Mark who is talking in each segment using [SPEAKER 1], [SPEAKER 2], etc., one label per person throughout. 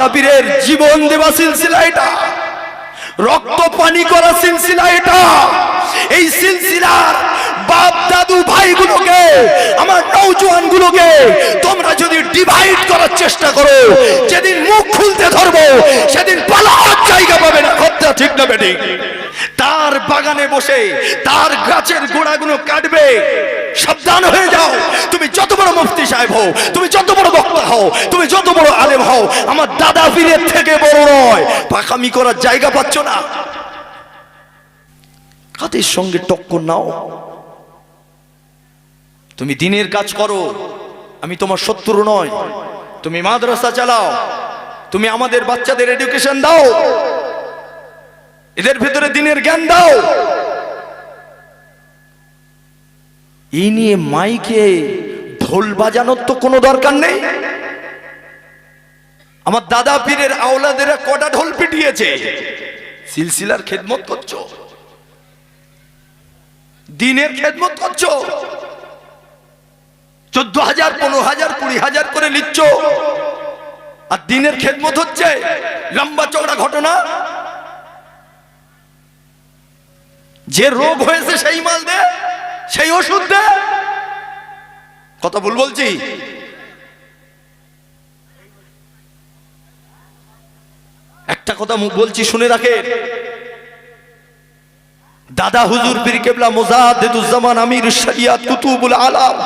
[SPEAKER 1] দাদা পীরের জীবন দেওয়া সিলসিলা এটা, রক্ত পানি করা সিলসিলা এটা। এই সিলসিলার বাপ দাদু ভাইগুলোকে, আমার নওজোয়ান গুলোকে তোমরা যদি ডিভাইড করার চেষ্টা করো, যেদিন মুখ খুলতে ধরবো সেদিন পালার জায়গা পাবে না। কথা ঠিক না বেটি? তার বাগানে বসে তার গাছের গোড়াগুলো কাটবে। সাবধান হয়ে যাও। তুমি যত বড় মুফতি সাহেব হও, তুমি যত বড় বক্তা হও, তুমি যত বড় আলেম হও, আমার দাদা পীরের থেকে বড় নয়। পাকামি করার জায়গা পাচ্ছ না। কাদের সঙ্গে টক্কর নাও। তুমি দিনের কাজ করো, আমি তোমার শত্রু নয়। তুমি মাদ্রাসা চালাও, তুমি আমাদের বাচ্চাদের এডুকেশন দাও, এদের ভিতরে দিনের জ্ঞান দাও। এই নিয়ে মাইকে ঢোল বাজানোর তো কোনো দরকার নেই। আমার দাদা পীরের আওলাদেরা কটা ঢোল পিটিয়েছে? সিলসিলার খেদমত করছো, দিনের খেদমত করছো, 14,000 15,000 20,000 করে নিচ্ছ, আর দিনের খেদমত হচ্ছে লম্বা চওড়া ঘটনা। যে রোগ হয়েছে সেই মাল দে, সেই ওষুধ দে। কথা ভুল বলছি? একটা কথা বলছি, শুনে রাখে। দাদা হুজুর পীর কেবলা মুজাদ্দিদুজ্জামান আমির শরিয়াত কুতুবুল আলাম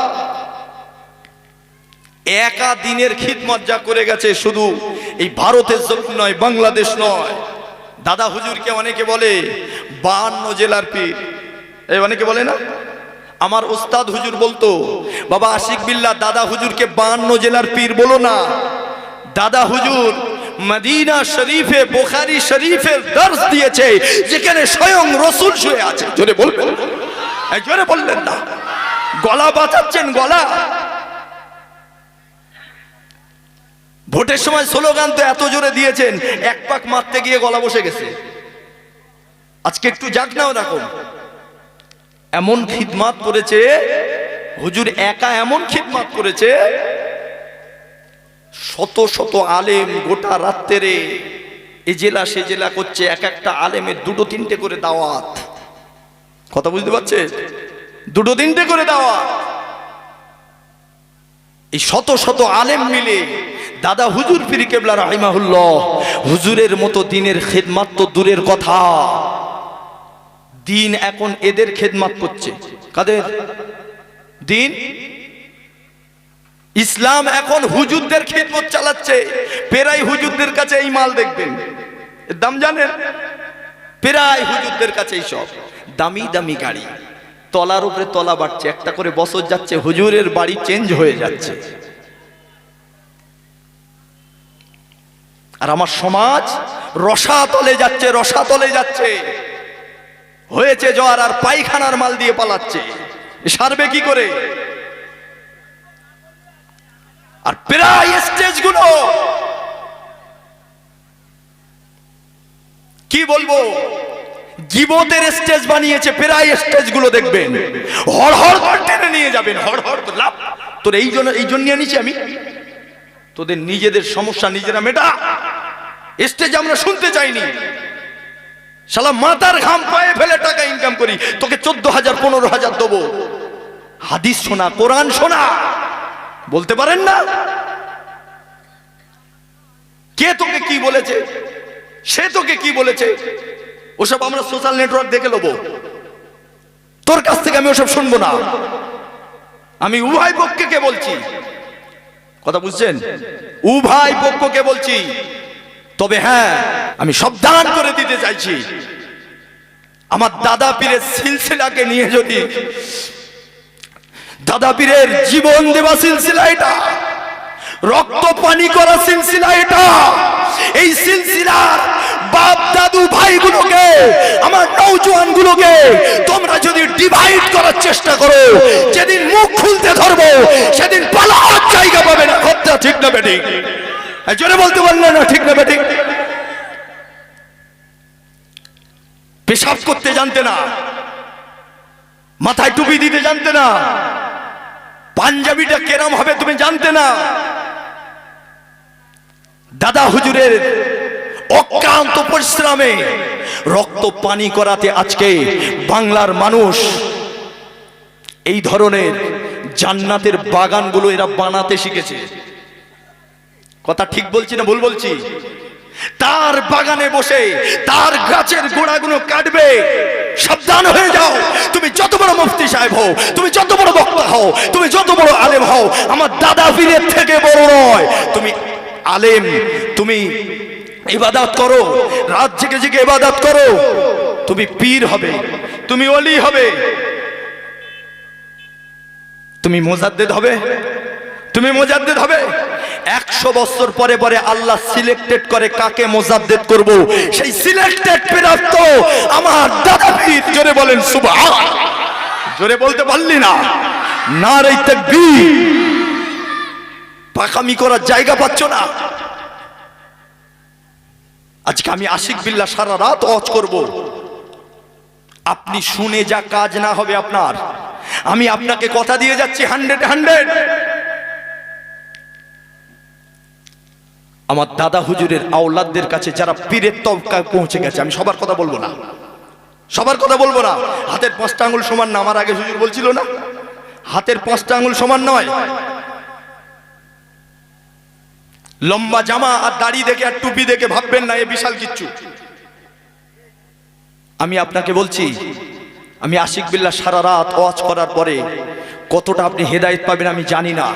[SPEAKER 1] একা দিনের খিদমত যা করে গেছে, শুধু এই ভারতের জমিন নয়, বাংলাদেশ নয়। দাদা হুজুরকে অনেকে বলে 52 জেলার পীর। এই অনেকে বলে না? আমার ওস্তাদ হুজুর বলতো, বাবা আশিক বিল্লাহ, দাদা হুজুরকে 52 জেলার পীর বলো না। দাদা হুজুর মদিনা শরীফে, বুখারী শরীফে দর্শ দিয়েছে, যেখানে স্বয়ং রাসূল শুয়ে আছে। জোরে বলবেন? জোরে বললেন না? গলা বাঁচাচ্ছেন, গলা। ভোটের সময় স্লোগান তো এত জোরে দিয়েছেন, এক পাক মারতে গিয়ে গলা বসে গেছে। আজকে একটু জাগ নাও রাখুন। এমন খিদমাত করেছে হুজুর, একা এমন খিদমাত করেছে, শত শত আলেম গোটা রাত্রে এ জেলা সে জেলা করছে, এক একটা আলেমের 2-3টে করে দাওয়াত। কথা বুঝতে পারছে? 2-3টে করে দাওয়াত। এই শত শত আলেম মিলে দাদা হুজুর পীর কেবলা রাহিমাহুল্লাহ হুজুরের মতো দিনের খেদমত তো দূরের কথা, দিন এখন এদের খেদমত করছে। কাদের দিন? ইসলাম এখন হুজুরদের খেদমত চালাচ্ছে। প্রায় হুজুরদের কাছে এই মাল দেখবেন, এর দাম জানেন? প্রায় হুজুরদের কাছে এই সব দামি দামি গাড়ি, তলার উপরে তলা বাড়ছে, একটা করে বছর যাচ্ছে, হুজুরের বাড়ি চেঞ্জ হয়ে যাচ্ছে। আর আমার সমাজ রসাতলে যাচ্ছে, রসাতলে যাচ্ছে। হয়েছে জ্বর আর পায়খানার মাল দিয়ে পালাচ্ছে। সারবে কি করে? আর প্রায় স্টেজগুলো কি বলবো, গীবতের স্টেজ বানিয়েছে। প্রায় স্টেজগুলো দেখবেন হড়হড় করে টেনে নিয়ে যাবেন, হড়হড় করে। লাভ তোর এই জন্য আনিছি আমি, তোদের নিজেদের সমস্যা নিজেরা মেটা। স্টেজ আমরা শুনতে চাইনি। শালা মাথার ঘাম পায়ে ফেলে টাকা ইনকাম করি, তোকে 14,000 15,000 দেবো। হাদিস শোনা, কোরআন শোনা, বলতে পারেন না? কে তোকে কি বলেছে, সে তোকে কি বলেছে, ওসব আমরা সোশ্যাল নেটওয়ার্ক দেখে নেবো। তোর কাছ থেকে আমি ওসব শুনবো না। আমি উভয় পক্ষকে বলছি, কথা বুঝছেন? উভয় পক্ষকে বলছি। তবে হ্যাঁ, আমি সাবধান করে দিতে চাইছি, আমার দাদা পীরের সিলসিলাকে নিয়ে যদি, দাদা পীরের জীবন দেওয়া সিলসিলা এটা, রক্ত পানি করা সিলসিলা এটা। এই সিলসিলার বাপ দাদু ভাইগুলোকে, আমার নওজোয়ান গুলোকে তোমরা যদি ডিভাইড করার চেষ্টা করো, যেদিন মুখ খুলতে ধরবো সেদিন পালার জায়গা পাবে না। কথা ঠিক না বেটি? জোরে বলতে পারলেন না? ঠিক না বেটি? পেশাব করতে জানতে না, মাথায় টুপি দিতে জানতে না, পাঞ্জাবিটা কেরাম হবে তুমি জানতে না। দাদা হুজুরের অক্লান্ত পরিশ্রমে রক্ত পানি করাতে আজকে বাংলার মানুষ এই ধরনের জান্নাতের বাগানগুলো এরা বানাতে শিখেছে। কথা ঠিক বলছি না ভুল বলছি? তার বাগানে বসে তার গাছের গোড়াগুলো কাটবে। সাবধান হয়ে যাও, তুমি যত বড় মুফতি সাহেব হও, তুমি যত বড় বক্তা হও, তুমি যত বড় আলেম হও, আমার দাদা পীরের থেকে বড় নয়। তুমি আলেম, তুমি ইবাদত করো, রাত জেগে জেগে ইবাদত করো, তুমি পীর হবে, তুমি ওলি হবে, তুমি মুজাদ্দিদ হবে, তুমি মুজাদ্দিদ হবে। 100 বছর পরে পরে আল্লাহ সিলেক্টেড করে কাকে মুজাদ্দিদ করব, সেই সিলেক্টেড প্রাপ্ত আমার দাদা পীর। জোরে বলেন সুবহান। জোরে বলতে পারলি না? নারে তাকবীর। পাকামি করার জায়গা পাচ্ছ না। আজকে আমি আশিক বিল্লাহ সারা রাত ওয়াজ করব, আপনি শুনে যা কাজ না হবে আপনার, আমি আপনাকে কথা দিয়ে যাচ্ছি 100 আমার দাদা হুজুরের আওলাদদের কাছে যারা পীরের তবকায় পৌঁছে গেছে, আমি সবার কথা বলবো না, সবার কথা বলবো না। হাতের 5টা আঙ্গুল সমান না, আমার আগে হুজুর বলছিল না, হাতের 5টা আঙ্গুল সমান নয়। লম্বা জামা আর দাড়ি দেখে আর টুপি দেখে ভাববেন না এ বিশাল কিচ্ছু। আমি আপনাকে বলছি, আমি আশিক বিল্লাহ সারা রাত ওয়াজ করার পরে কতটা আপনি হেদায়েত পাবেন আমি জানি না,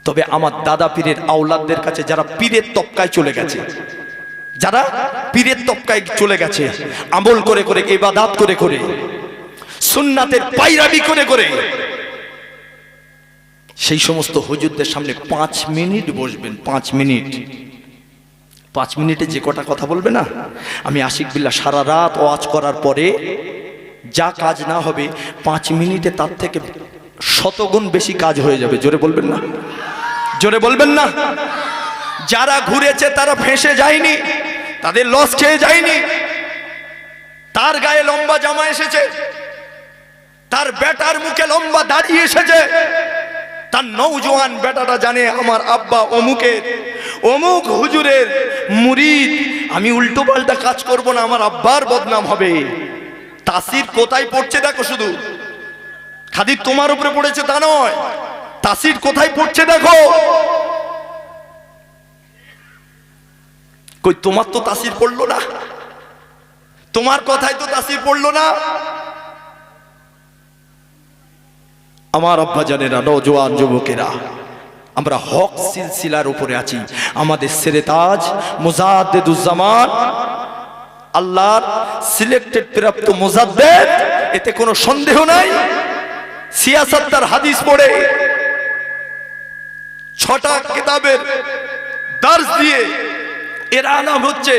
[SPEAKER 1] তবে আমার দাদা পীরের আওলাদদের কাছে যারা পীরের তবকায় চলে গেছে, যারা পীরের তবকায় চলে গেছে, আমল করে করে, ইবাদত করে করে, সুন্নাতের পায়রাবি করে করে, সেই সমস্ত হুজুরদের সামনে 5 মিনিট বসবেন। 5 মিনিট, 5 মিনিটে যে কটা কথা বলবে না, আমি আশিক বিল্লাহ সারা রাত ওয়াজ করার পরে যা কাজ না হবে 5 মিনিটে তার থেকে 100 গুণ বেশি কাজ হয়ে যাবে। জোরে বলবেন না? জোরে বলবেন না? যারা ঘুরেছে তারা ফেঁসে যায়নি, তাদের লস খেয়ে যায়নি। তার গায়ে লম্বা জামা এসেছে, তার বেটার মুখে লম্বা দাড়ি এসেছে, তার নওজোয়ান বেটাটা জানে আমার আব্বা অমুকের, অমুক হুজুরের মুরিদ, আমি উল্টো পাল্টা কাজ করব না, আমার আব্বার বদনাম হবে। তাসির কোথায় পড়ছে দেখো, শুধু খালি তোমার উপরে পড়েছে তা নয়, তাসির কোথায় পড়ছে দেখো। কই তোমার তো তাসির পড়লো না, তোমার কথায় তো তাসির পড়লো না। আমার আব্বা জানেরা, নওজোয়ান যুবকেরা, আমরা হক সিলসিলার উপরে আছি। আমাদের সেরেতাজ মুজাদ্দিদুজ্জামান আল্লাহর সিলেক্টেড প্রাপ্ত মুজাদ্দিদ, এতে কোনো সন্দেহ নাই। সিয়াসাত তার হাদিস পড়ে 6টা কিতাবের দর্স দিয়ে এর আনাম হচ্ছে।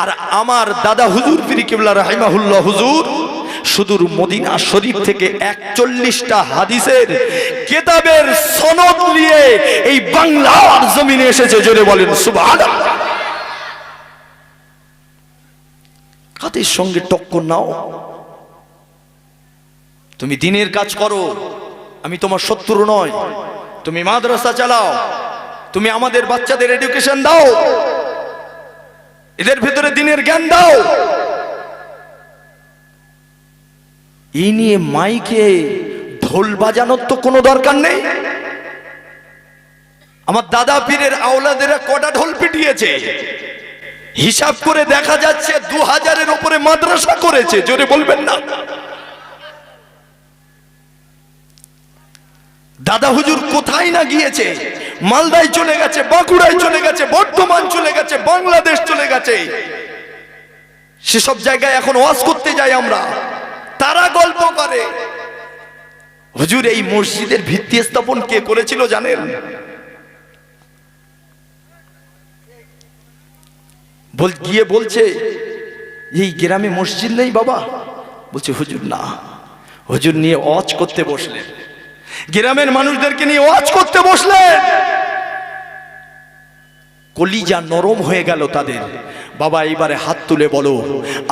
[SPEAKER 1] আর আমার দাদা হুজুর পীর কিবলা রাহিমাহুল্লাহ হুজুর সুদূর মদিনা শরীফ থেকে 41টা হাদিসের কিতাবের সনদ নিয়ে এই বাংলার জমিনে এসেছে। জোরে বলেন সুবহানাল্লাহ। কাদের সঙ্গে টক্কর নাও, তুমি দিনের কাজ করো, আমি তোমার শত্রু নয়। তুমি মাদ্রাসা চালাও, তুমি আমাদের বাচ্চাদের এডুকেশন দাও, এদের ভিতরে দিনের জ্ঞান দাও। এই নিয়ে মাইকে ঢোল বাজানোর তো কোনো দরকার নেই। আমার দাদা পীরের আওলাদেরা কটা ঢোল পিটিয়েছে হিসাব করে দেখা যাচ্ছে 2000-এর উপরে মাদ্রাসা করেছে। জোরে বলবেন না? দাদা হুজুর কোথায় না গিয়েছে, মালদায় চলে গেছে, বাঁকুড়ায় চলে গেছে, বর্ধমান চলে গেছে, বাংলাদেশ চলে গেছে। সেসব জায়গায় এখন ওয়াজ করতে যাই আমরা, তারা গল্প করে। হুজুর এই মসজিদের ভিত্তি স্থাপন কে করেছিল জানেন? গিয়ে বলছে এই গ্রামে মসজিদ নেই বাবা। বলছে হুজুর না। হুজুর নিয়ে ওয়াজ করতে বসলেন, গ্রামের মানুষদেরকে নিয়ে ওয়াজ করতে বসলেন। কলিজা নরম হয়ে গেল তাদের। বাবা এবারে হাত তুলে বলো,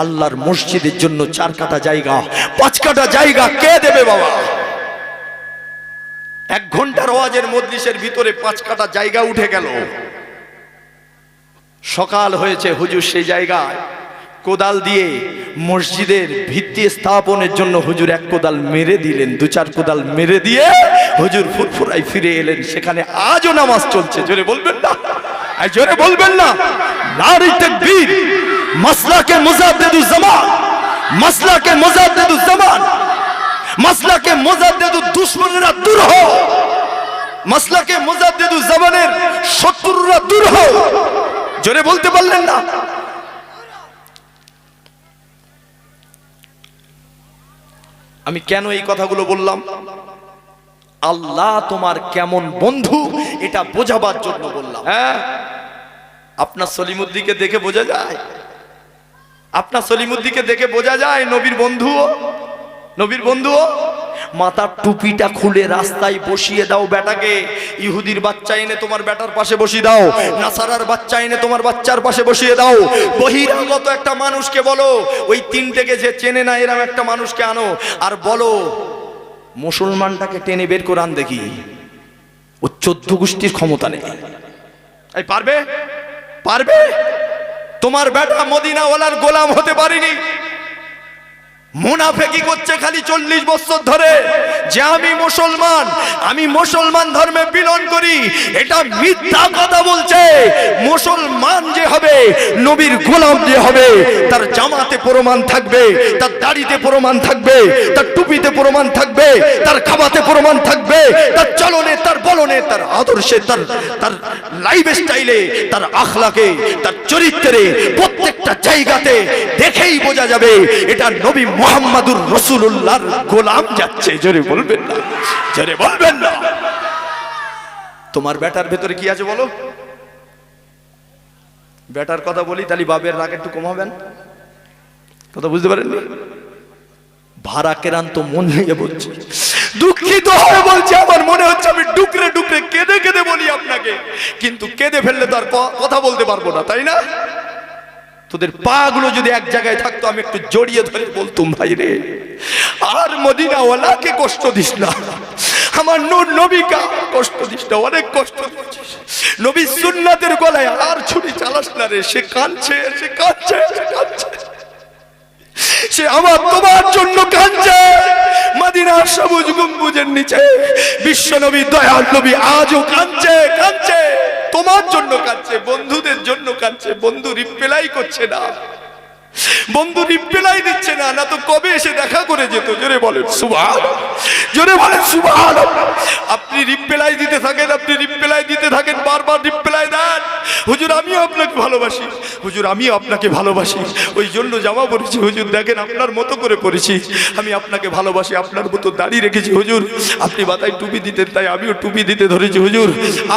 [SPEAKER 1] আল্লাহর মসজিদের জন্য 4 কাঠা জায়গা, 5 কাঠা জায়গা কে দেবে বাবা? 1 ঘন্টার ওয়াজের মজলিসের ভিতরে 5 কাঠা জায়গা উঠে গেল। সকাল হয়েছে, হুজুর সেই জায়গায় কোদাল দিয়ে মসজিদের ভিত্তি স্থাপনের জন্য হুজুর এক কোদাল মেরে দিলেন, দু চার কোদাল মেরে দিয়ে হুজুর ফুরফুরাই ফিরে এলেন। সেখানে আজও নামাজ চলছে। জোরে বলবেন না, জোরে বলবেন না। নারে তাকবীর। মাসলাকে মুজাদ্দিদুজ জামান, মাসলাকে মুজাদ্দিদুজ জামান, মাসলাকে মুজাদ্দিদুদ দুশমনেরা দূর হও, মাসলাকে মুজাদ্দিদুজ জামানের শত্রুরা দূর হও। জোরে বলতে পারলেন না? আমি কেন এই কথাগুলো বললাম? আল্লাহ তোমার কেমন বন্ধু এটা বোঝাবার জন্য বললাম। হ্যাঁ, আপনার সলিমুদ্দিকে দেখে বোঝা যায়, আপনার সলিমুদ্দিকে দেখে বোঝা যায় নবীর বন্ধুও, নবীর বন্ধুও। মাথার টুপিটা খুলে রাস্তায় বসিয়ে দাও বেটাকে, ইহুদির বাচ্চা এনে তোমার বেটার পাশে বসিয়ে দাও, নাসারার বাচ্চা এনে তোমার বাচ্চার পাশে বসিয়ে দাও। বহিরাগত একটা মানুষকে বলো, ওই তিনটেকে যে চেনে না এরকম একটা মানুষকে আনো, আর বলো মুসলমানটাকে টেনে বের করে আন দেখি। ও 14 গোষ্ঠীর ক্ষমতা নেই। এই পারবে? পারবে? তোমার বেটা মদিনাওয়ালার গোলাম হতে পারেনি। মুনাফিকি করছে খালি 40 বছর ধরে যে আমি মুসলমান, আমি মুসলমান ধর্মে বিলন করি, এটা মিথ্যা কথা বলছে। মুসলমান যে হবে, নবীর গোলাম যে হবে, তার জামাতে প্রমাণ থাকবে, তার দাড়িতে প্রমাণ থাকবে, তার টুপিতে প্রমাণ থাকবে, তার খাবাতে প্রমাণ থাকবে, তার চলনে, তার বলনে, তার আদর্শে, তার লাইফ স্টাইলে, তার আখলাকে, তার চরিত্রে, প্রত্যেকটা জায়গাতে দেখেই বোঝা যাবে এটা নবী মুহাম্মাদুর রাসূলুল্লাহর গোলাম যাচ্ছে। জোরে বলবেন না, জোরে বলবেন না। তোমার বেটার ভেতরে কি আছে বলো? বেটার কথা বলি তাহলে বাবের রাগ একটু কমাবেন, কথা বুঝতে পারেন? ভাড়া কেরান্ত মন নিয়ে বলছি, দুঃখিত হয়ে বলছি। আমার মনে হচ্ছে আমি ডুকরে ডুকরে কেঁদে কেঁদে বলি আপনাকে, কিন্তু কেঁদে ফেললে তো আর কথা বলতে পারবো না, তাই না? তোদের পা গুলো যদি এক জায়গায় থাকতো আমি একটু জড়িয়ে ধরে বলতুম, ভাই রে আর মদিনাওয়ালাকে কষ্ট দিস না, আমার নূর নবীকে কষ্ট দিস না, অনেক কষ্ট দিচ্ছিস। নবী সুন্নাতের গলায় আর ছুরি চালাস না রে। সে কাঁদছে, সে কাঁদছে, সে কাঁদছে, সে আমার তোমার জন্য কাঁদছে। মদিনার সবুজ গম্বুজের নিচে বিশ্ব নবী, দয়াল নবী আজও কাঁদছে, কাঁদছে, তোমার জন্য কাঁদছে, বন্ধুদের জন্য কাঁদছে। বন্ধু রিপ্লাই করছে না, বন্ধু রিপ্লাই দিচ্ছে না, না তো কবে এসে দেখা করে যেত। জোরে বলেন সুবহানাল্লাহ, জোরে বলেন সুবহানাল্লাহ। আপনি রিপ্লাই দিতে থাকেন, আপনি রিপ্লাই দিতে থাকেন, বারবার রিপ্লাই দেন, হুজুর আমিও আপনাকে ভালোবাসি, হুজুর আমিও আপনাকে ভালোবাসি, ওই জন্য জামা পরেছি, হুজুর দেখেন আপনার মতো করে পরেছি, আমি আপনাকে ভালোবাসি, আপনার মতো দাড়ি রেখেছি, হুজুর আপনি মাথায় টুপি দিতেন তাই আমিও টুপি দিতে ধরেছি, হুজুর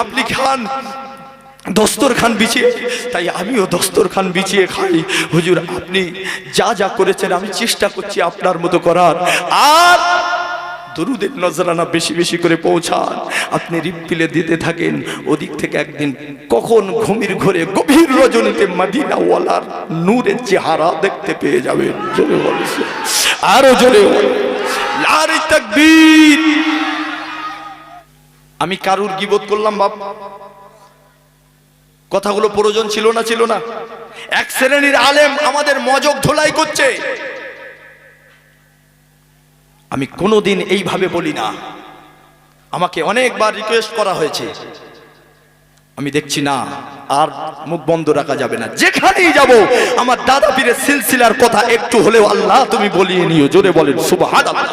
[SPEAKER 1] আপনি খান দস্তরখান বিছিয়ে তাই আমিও দস্তরখান বিছিয়ে খাই, হুজুর আপনি যা যা করেছেন আমি চেষ্টা করছি আপনার মতো করার। আর দরুদের নজরানা বেশি বেশি করে পৌঁছান, আপনি রিপ্লে দিতে থাকেন, ওদিক থেকে একদিন কখন ঘুমির ঘরে গভীর রজনীতে মদিনাওয়ালার নূরের চেহারা দেখতে পেয়ে যাবেন। জোরে বলেছে, আরো জোরে নারে তাকবীর। আমি কারুর গীবত করলাম বাপ? কথাগুলো প্রয়োজন ছিল না? ছিল না? এক শ্রেণীর আলেম আমাদের মজক ধোলাই করছে। আমি কোনোদিন এইভাবে বলি না, আমাকে অনেকবার রিকোয়েস্ট করা হয়েছে, আমি দেখছি না আর মুখ বন্ধ রাখা যাবে না। যেখানেই যাব আমার দাদা পীরের সিলসিলার কথা একটু হলেও আল্লাহ তুমি বলিয়ে নিও। জোরে বলেন সুবহানাল্লাহ।